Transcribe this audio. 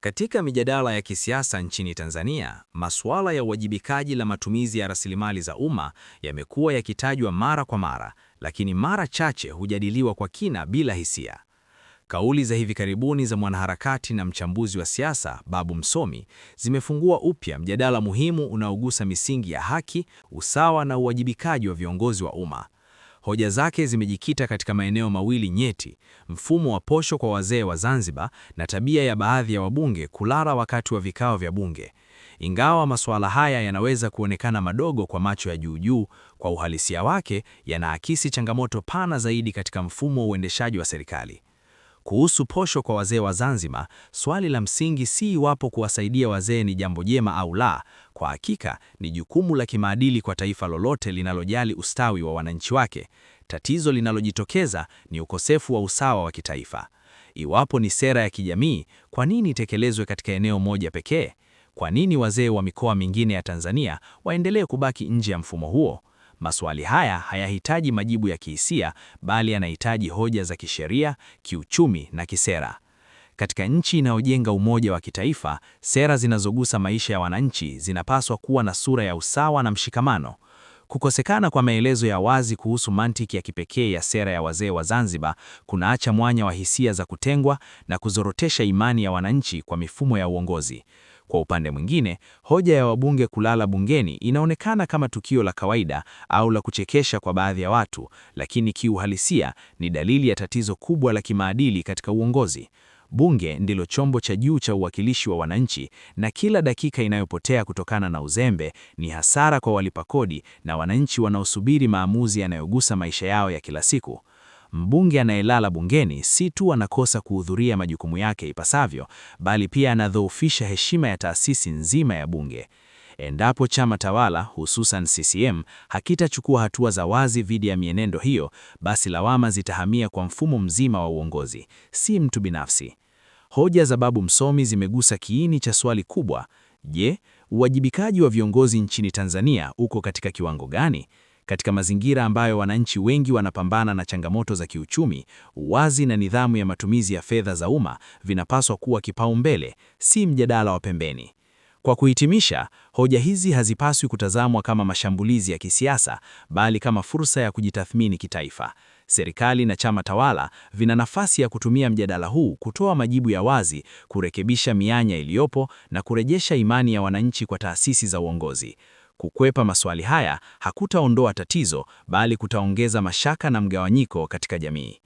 Katika mijadala ya kisiasa nchini Tanzania, masuala ya uwajibikaji la matumizi ya rasilimali za umma yamekuwa yakitajwa mara kwa mara, lakini mara chache hujadiliwa kwa kina bila hisia. Kauli za hivi karibuni za mwanaharakati na mchambuzi wa siasa, Babu Msomi, zimefungua upya mjadala muhimu unaogusa misingi ya haki, usawa na uwajibikaji wa viongozi wa umma. Hoja zake zimejikita katika maeneo mawili nyeti: mfumo wa posho kwa wazee wa Zanzibar na tabia ya baadhi ya wabunge kulala wakati wa vikao vya bunge. Ingawa masuala haya yanaweza kuonekana madogo kwa macho ya juu, kwa uhalisia wake yanaakisi changamoto pana zaidi katika mfumo wa uendeshaji wa serikali. Kuhusu posho kwa wazee wa Zanzibar, swali la msingi si iwapo kuwasaidia wazee ni jambo jema au la. Kwa hakika, ni jukumu la kimaadili kwa taifa lolote linalojali ustawi wa wananchi wake. Tatizo linalojitokeza ni ukosefu wa usawa wa kitaifa. Iwapo ni sera ya kijamii, kwa nini itekelezwe katika eneo moja pekee? Kwa nini wazee wa mikoa mingine ya Tanzania waendelee kubaki nje ya mfumo huo? Maswali haya hayahitaji majibu ya kihisia, bali yanahitaji hoja za kisheria, kiuchumi na kisera. Katika nchi inayojenga umoja wa kitaifa, sera zinazogusa maisha ya wananchi zinapaswa kuwa na sura ya usawa na mshikamano. Kukosekana kwa maelezo ya wazi kuhusu mantiki ya kipekee ya sera ya wazee wa Zanzibar kunaacha mwanya wa hisia za kutengwa na kuzorotesha imani ya wananchi kwa mifumo ya uongozi. Kwa upande mwingine, hoja ya wabunge kulala bungeni inaonekana kama tukio la kawaida au la kuchekesha kwa baadhi ya watu, lakini kiuhalisia ni dalili ya tatizo kubwa la kimaadili katika uongozi. Bunge ndilo chombo cha juu cha uwakilishi wa wananchi, na kila dakika inayopotea kutokana na uzembe ni hasara kwa walipa kodi na wananchi wanaosubiri maamuzi yanayogusa maisha yao ya kila siku. Mbunge anayelala bungeni si tu anakosa kuhudhuria majukumu yake ipasavyo, bali pia anadhoofisha heshima ya taasisi nzima ya bunge. Endapo chama tawala, hususan CCM, hakitachukua hatua za wazi dhidi ya mienendo hiyo, basi lawama zitahamia kwa mfumo mzima wa uongozi, si mtu binafsi. Hoja za Babu Msomi zimegusa kiini cha swali kubwa: je, uwajibikaji wa viongozi nchini Tanzania uko katika kiwango gani? Katika mazingira ambayo wananchi wengi wanapambana na changamoto za kiuchumi, uwazi na nidhamu ya matumizi ya fedha za umma vinapaswa kuwa kipaumbele, si mjadala wa pembeni. Kwa kuhitimisha, hoja hizi hazipaswi kutazamwa kama mashambulizi ya kisiasa, bali kama fursa ya kujitathmini kitaifa. Serikali na chama tawala vina nafasi ya kutumia mjadala huu kutoa majibu ya wazi, kurekebisha mianya iliyopo na kurejesha imani ya wananchi kwa taasisi za uongozi. Kukwepa maswali haya hakutaondoa tatizo, bali kutaongeza mashaka na mgawanyiko katika jamii.